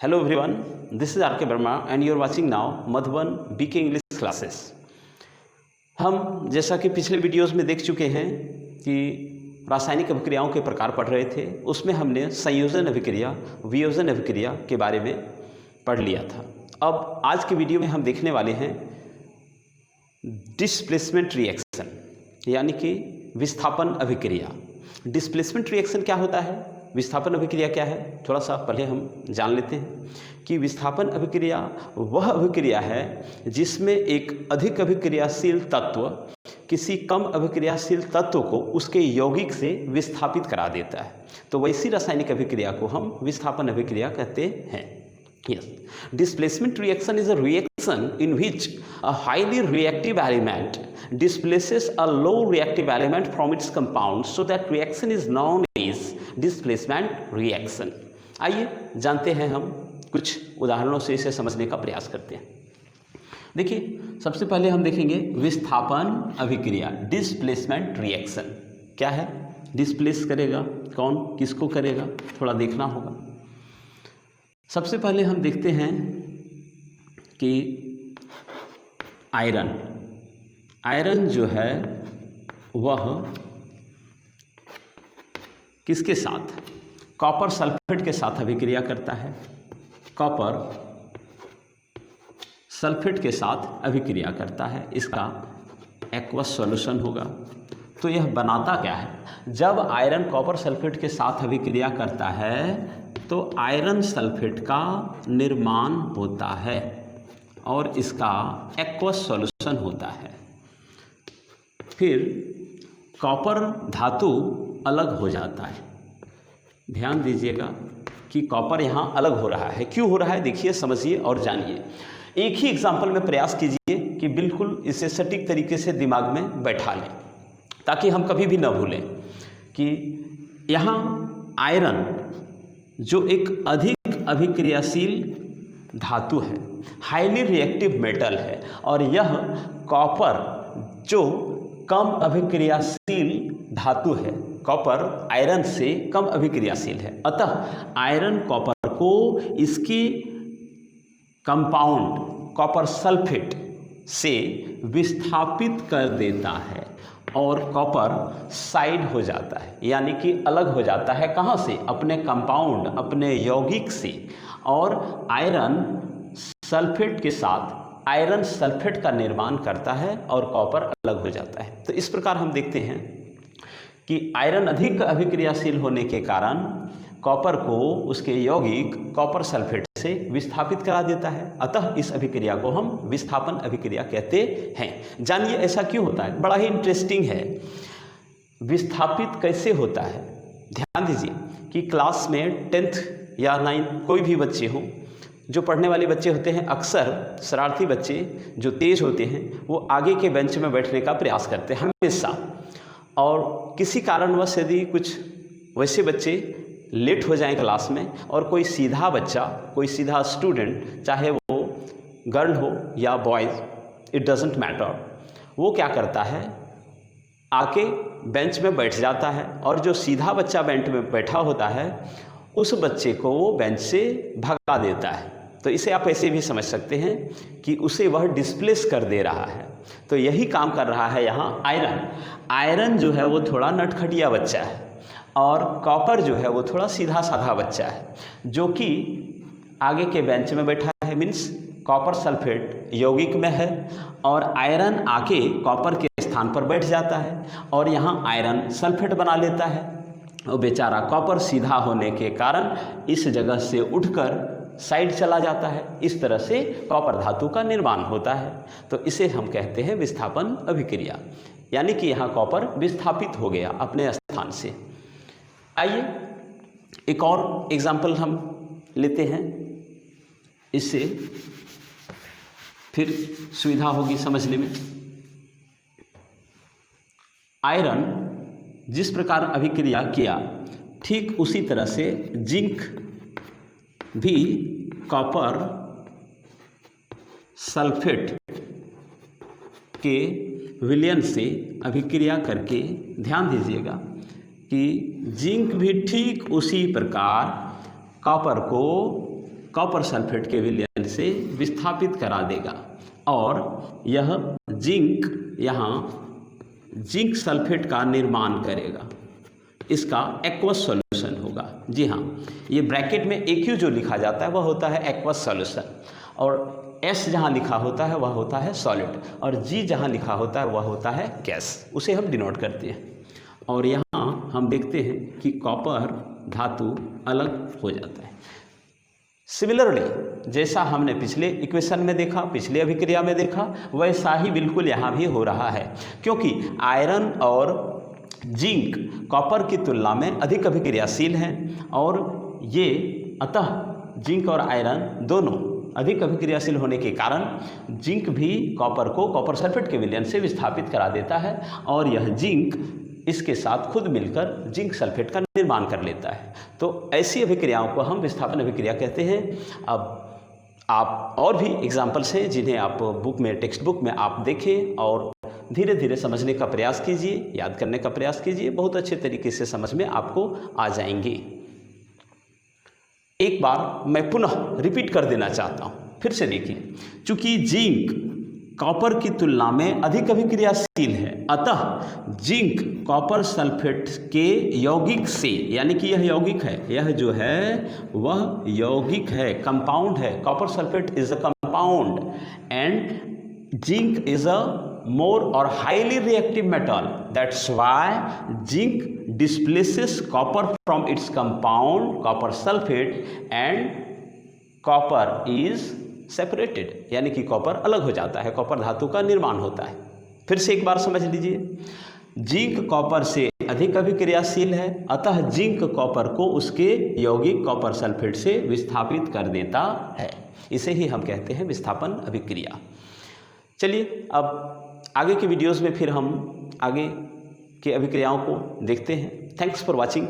Hello everyone, this is R.K. Verma and you are watching now Madhuban BK English Classes। हम जैसा कि पिछले videos में देख चुके हैं कि रासायनिक अभिक्रियाओं के प्रकार पढ़ रहे थे, उसमें हमने संयोजन अभिक्रिया, वियोजन अभिक्रिया के बारे में पढ़ लिया था। अब आज के वीडियो में हम देखने वाले हैं डिस्प्लेसमेंट रिएक्शन, यानी कि विस्थापन अभिक्रिया। डिस्प्लेसमेंट रिएक्शन क्या होता है, विस्थापन अभिक्रिया क्या है, थोड़ा सा पहले हम जान लेते हैं कि विस्थापन अभिक्रिया वह अभिक्रिया है जिसमें एक अधिक अभिक्रियाशील तत्व किसी कम अभिक्रियाशील तत्व को उसके यौगिक से विस्थापित करा देता है। तो वैसी रासायनिक अभिक्रिया को हम विस्थापन अभिक्रिया कहते हैं। Yes, displacement reaction is a reaction in which a highly reactive element displaces a low reactive element from its compound, so that reaction is known as displacement reaction। आइए जानते हैं, हम कुछ उदाहरणों से इसे समझने का प्रयास करते हैं। देखिए, सबसे पहले हम देखेंगे विस्थापन अभिक्रिया, डिस्प्लेसमेंट रिएक्शन क्या है। डिस्प्लेस करेगा कौन, किसको करेगा, थोड़ा देखना होगा। सबसे पहले हम देखते हैं कि आयरन जो है वह किसके साथ, कॉपर सल्फेट के साथ अभिक्रिया करता है। कॉपर सल्फेट के साथ अभिक्रिया करता है, इसका एक्वस सॉल्यूशन होगा। तो यह बनाता क्या है, जब आयरन कॉपर सल्फेट के साथ अभिक्रिया करता है तो आयरन सल्फेट का निर्माण होता है और इसका एक्वस सॉल्यूशन होता है। फिर कॉपर धातु अलग हो जाता है। ध्यान दीजिएगा कि कॉपर यहाँ अलग हो रहा है। क्यों हो रहा है, देखिए, समझिए और जानिए। एक ही एग्जाम्पल में प्रयास कीजिए कि बिल्कुल इसे सटीक तरीके से दिमाग में बैठा लें, ताकि हम कभी भी न भूलें कि यहाँ आयरन जो एक अधिक अभिक्रियाशील धातु है, हाईली रिएक्टिव मेटल है, और यह कॉपर जो कम अभिक्रियाशील धातु है, कॉपर आयरन से कम अभिक्रियाशील है। अतः आयरन कॉपर को इसकी कंपाउंड कॉपर सल्फेट से विस्थापित कर देता है और कॉपर साइड हो जाता है, यानी कि अलग हो जाता है। कहाँ से, अपने कंपाउंड, अपने यौगिक से, और आयरन सल्फेट के साथ आयरन सल्फेट का निर्माण करता है और कॉपर अलग हो जाता है। तो इस प्रकार हम देखते हैं कि आयरन अधिक अभिक्रियाशील होने के कारण कॉपर को उसके यौगिक कॉपर सल्फेट से विस्थापित करा देता है। अतः इस अभिक्रिया को हम विस्थापन अभिक्रिया कहते हैं। जानिए ऐसा क्यों होता है, बड़ा ही इंटरेस्टिंग है। विस्थापित कैसे होता है, ध्यान दीजिए कि क्लास में 10th या 9th कोई भी बच्चे हों, जो पढ़ने वाले बच्चे होते हैं, अक्सर शरारती बच्चे जो तेज होते हैं वो आगे के बेंच में बैठने का प्रयास करते हैं हमेशा। और किसी कारणवश यदि कुछ वैसे बच्चे लेट हो जाएं क्लास में, और कोई सीधा बच्चा, कोई सीधा स्टूडेंट, चाहे वो गर्ल हो या बॉयज़, इट डजेंट मैटर, वो क्या करता है, आके बेंच में बैठ जाता है, और जो सीधा बच्चा बेंच में बैठा होता है उस बच्चे को वो बेंच से भगा देता है। तो इसे आप ऐसे भी समझ सकते हैं कि उसे वह डिस्प्लेस कर दे रहा है। तो यही काम कर रहा है यहाँ आयरन जो है वो थोड़ा नटखटिया बच्चा है, और कॉपर जो है वो थोड़ा सीधा साधा बच्चा है, जो कि आगे के बेंच में बैठा है। मीन्स कॉपर सल्फेट यौगिक में है और आयरन आके कॉपर के स्थान पर बैठ जाता है और यहाँ आयरन सल्फेट बना लेता है। और बेचारा कॉपर सीधा होने के कारण इस जगह से उठकर साइड चला जाता है। इस तरह से कॉपर धातु का निर्माण होता है। तो इसे हम कहते हैं विस्थापन अभिक्रिया, यानी कि यहाँ कॉपर विस्थापित हो गया अपने स्थान से। आइए एक और एग्जाम्पल हम लेते हैं, इससे फिर सुविधा होगी समझने में। आयरन जिस प्रकार अभिक्रिया किया, ठीक उसी तरह से जिंक भी कॉपर सल्फेट के विलयन से अभिक्रिया करके, ध्यान दीजिएगा कि जिंक भी ठीक उसी प्रकार कॉपर को कॉपर सल्फेट के विलयन से विस्थापित करा देगा और यह जिंक यहाँ जिंक सल्फेट का निर्माण करेगा। इसका एक्वस सॉल्यूशन होगा। जी हाँ, ये ब्रैकेट में AQ जो लिखा जाता है वह होता है एक्वस सॉल्यूशन, और S जहाँ लिखा होता है वह होता है सॉलिड, और G जहाँ लिखा होता है वह होता है गैस, उसे हम डिनोट करते हैं। और यहाँ हम देखते हैं कि कॉपर धातु अलग हो जाता है। सिमिलरली जैसा हमने पिछले इक्वेशन में देखा, पिछले अभिक्रिया में देखा, वैसा ही बिल्कुल यहाँ भी हो रहा है, क्योंकि आयरन और जिंक कॉपर की तुलना में अधिक अभिक्रियाशील हैं, और ये अतः जिंक और आयरन दोनों अधिक अभिक्रियाशील होने के कारण जिंक भी कॉपर को कॉपर सल्फेट के विलयन से विस्थापित करा देता है, और यह जिंक इसके साथ खुद मिलकर जिंक सल्फेट का निर्माण कर लेता है। तो ऐसी अभिक्रियाओं को हम विस्थापन अभिक्रिया कहते हैं। अब आप और भी एग्जाम्पल्स हैं जिन्हें आप बुक में, टेक्स्ट बुक में आप देखें और धीरे धीरे समझने का प्रयास कीजिए, याद करने का प्रयास कीजिए, बहुत अच्छे तरीके से समझ में आपको आ जाएंगे। एक बार मैं पुनः रिपीट कर देना चाहता हूँ, फिर से देखिए। चूंकि जिंक कॉपर की तुलना में अधिक अभिक्रियाशील है, अतः जिंक कॉपर सल्फेट के यौगिक से, यानी कि यह यौगिक है, यह जो है वह यौगिक है, कंपाउंड है। Copper sulphate is a compound and zinc is a more or highly reactive metal. That's why zinc displaces copper from its compound copper sulfate and copper is separated, यानी कि कॉपर अलग हो जाता है, कॉपर धातु का निर्माण होता है। फिर से एक बार समझ लीजिए, जिंक कॉपर से अधिक अभिक्रियाशील है, अतः जिंक कॉपर को उसके यौगिक कॉपर सल्फेट से विस्थापित कर देता है। इसे ही हम कहते हैं विस्थापन अभिक्रिया। चलिए अब आगे के वीडियोस में फिर हम आगे के अभिक्रियाओं को देखते हैं। Thanks for watching.